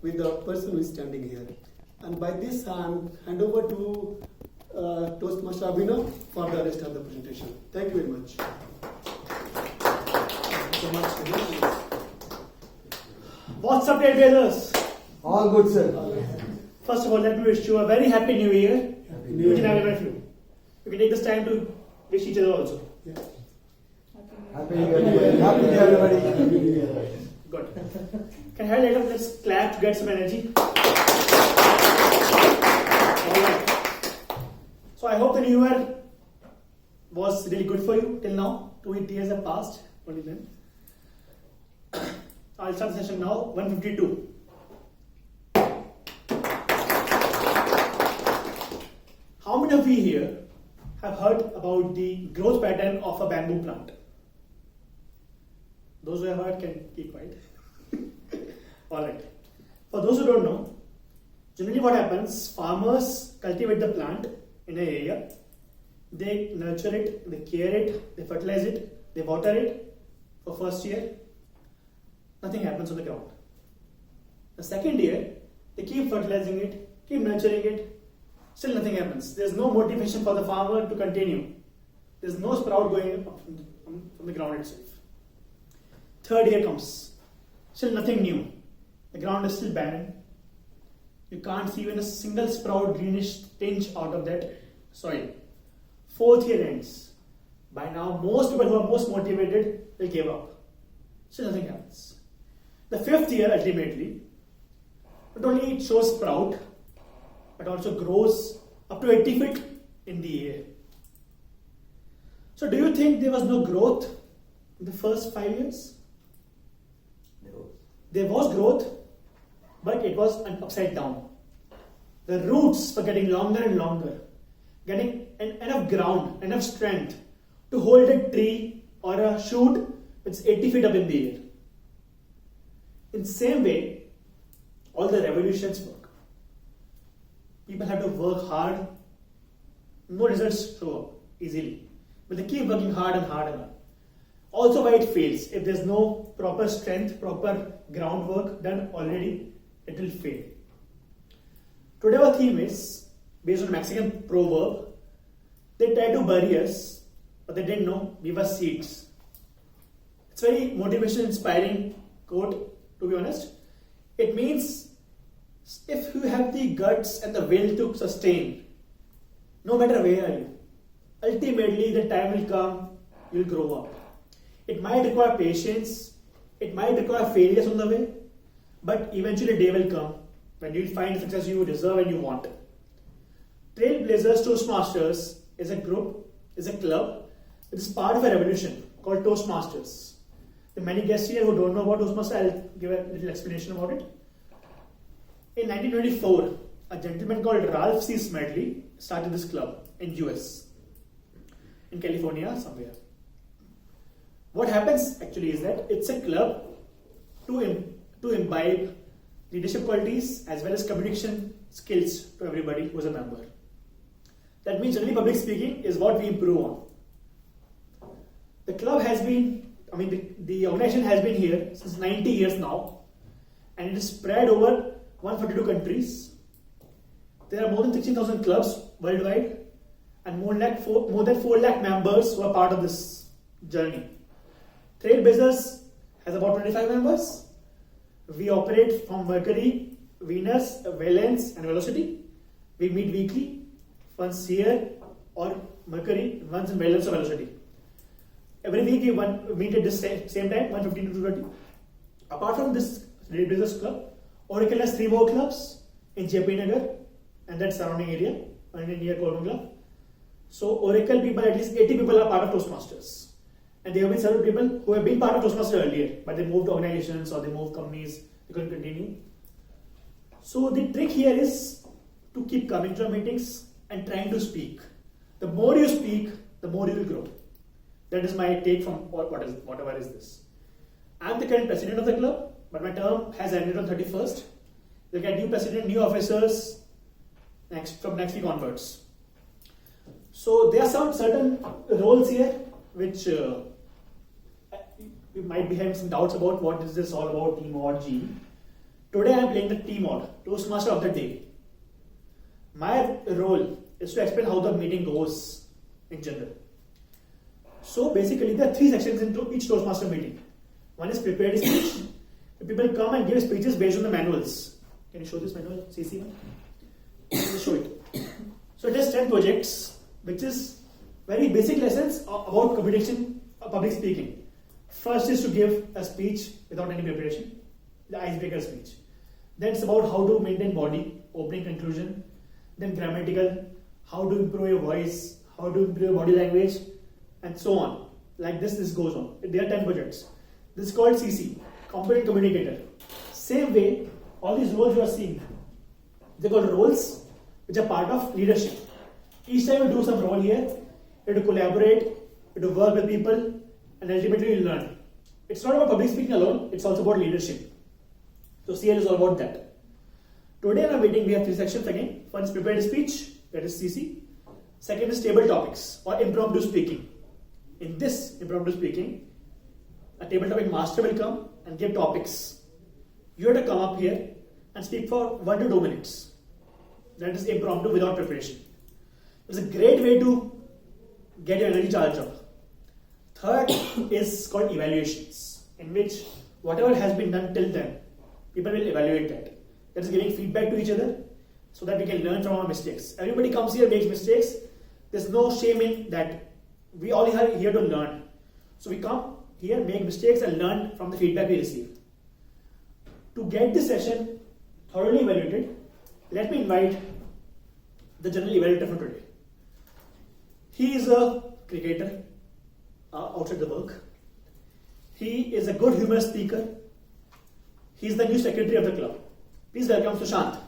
with the person who is standing here. And by this, I'm hand over to Toastmaster Abhinav for the rest of the presentation. Thank you very much. Thank you so much. What's up, Trailblazers? All good, sir. First of all, let me wish you a very happy new year. Happy New Each and Year. every one of you. You can take this time to wish each other also. Yeah. Happy New Year. Happy New Year, everybody. Good. Can I have later? Let's clap to get some energy. Alright. So I hope the new year was really good for you till now. 2 years have passed. Only then. I'll start the session now. 152. How many of you here have heard about the growth pattern of a bamboo plant? Those who have heard can keep quiet. Alright. For those who don't know, generally what happens, farmers cultivate the plant in an area, they nurture it, they care it, they fertilize it, they water it for first year, nothing happens on the ground. The second year, they keep fertilizing it, keep nurturing it, still nothing happens. There's no motivation for the farmer to continue. There's no sprout going up from the ground itself. Third year comes, still nothing new. The ground is still barren. You can't see even a single sprout greenish tinge out of that soil. Fourth year ends. By now, most people who are most motivated will give up. Still nothing happens. The fifth year, ultimately, not only it shows sprout, but also grows up to 80 feet in the air. So do you think there was no growth in the first 5 years? There was growth, but it was upside down. The roots were getting longer and longer, getting enough ground, enough strength to hold a tree or a shoot which is 80 feet up in the air. In the same way, all the revolutions work. People have to work hard. No results show up easily. But they keep working hard and hard and hard. Also why it fails. If there's no proper strength, proper groundwork done already, it will fail. Today our theme is based on a Mexican proverb. They tried to bury us, but they didn't know we were seeds. It's a very motivation inspiring quote, to be honest. It means if you have the guts and the will to sustain, no matter where are you, ultimately the time will come, you'll grow up. It might require patience, it might require failures on the way, but eventually a day will come when you'll find the success you deserve and you want. Trailblazers Toastmasters is a group, is a club, it is part of a revolution called Toastmasters. The many guests here who don't know about Toastmasters, I'll give a little explanation about it. In 1924, a gentleman called Ralph C. Smedley started this club in US, in California somewhere. What happens actually is that it's a club to imbibe leadership qualities as well as communication skills to everybody who is a member. That means generally public speaking is what we improve on. The club has been, the organization has been here since 90 years now, and it is spread over 142 countries. There are more than 16,000 clubs worldwide and more than 4 lakh members who are part of this journey. Trailblazers has about 25 members. We operate from Mercury, Venus, Valence and Velocity. We meet weekly, once here or Mercury, once in Valence or Velocity. Every week we meet at the same time, 1:15 to 2:30. Apart from this Trailblazers club, Oracle has 3 more clubs in JP Nagar and that surrounding area, and near Kolmangla. So Oracle people, at least 80 people are part of Toastmasters. And there have been several people who have been part of Toastmasters earlier, but they moved organizations or they moved companies, they couldn't continue. So the trick here is to keep coming to our meetings and trying to speak. The more you speak, the more you will grow. That is my take from whatever is this. I am the current president of the club, but my term has ended on 31st. We'll get new president, new officers from next week onwards. So there are some certain roles here which you might be having some doubts about. What is this all about, team or G? Today I am playing the T mod, Toastmaster of the day. My role is to explain how the meeting goes in general. So basically there are 3 sections into each Toastmaster meeting. One is prepared speech. People come and give speeches based on the manuals. Can you show this manual, CC one? Just show it. So it has 10 projects, which is very basic lessons about communication, public speaking. First is to give a speech without any preparation, the icebreaker speech. Then it's about how to maintain body, opening, conclusion. Then grammatical, how to improve your voice, how to improve your body language, and so on. Like this goes on. There are 10 projects. This is called CC, Competent Communicator. Same way, all these roles you are seeing, they're called roles which are part of leadership. Each time you do some role here, you have to collaborate, you have to work with people, and ultimately you learn. It's not about public speaking alone, it's also about leadership. So CL is all about that. Today in our meeting we have 3 sections again. One is prepared speech, that is CC. Second is table topics or impromptu speaking. In this impromptu speaking, a table topic master will come and give topics. You have to come up here and speak for 1 to 2 minutes. That is impromptu without preparation. It's a great way to get your energy charged up. Third is called evaluations, in which whatever has been done till then, people will evaluate that. That is giving feedback to each other so that we can learn from our mistakes. Everybody comes here, makes mistakes. There's no shame in that. We all are here to learn. So we come here, make mistakes and learn from the feedback we receive. To get this session thoroughly evaluated, let me invite the general evaluator for today. He is a cricketer outside the work. He is a good humorous speaker. He is the new secretary of the club. Please welcome Sushant.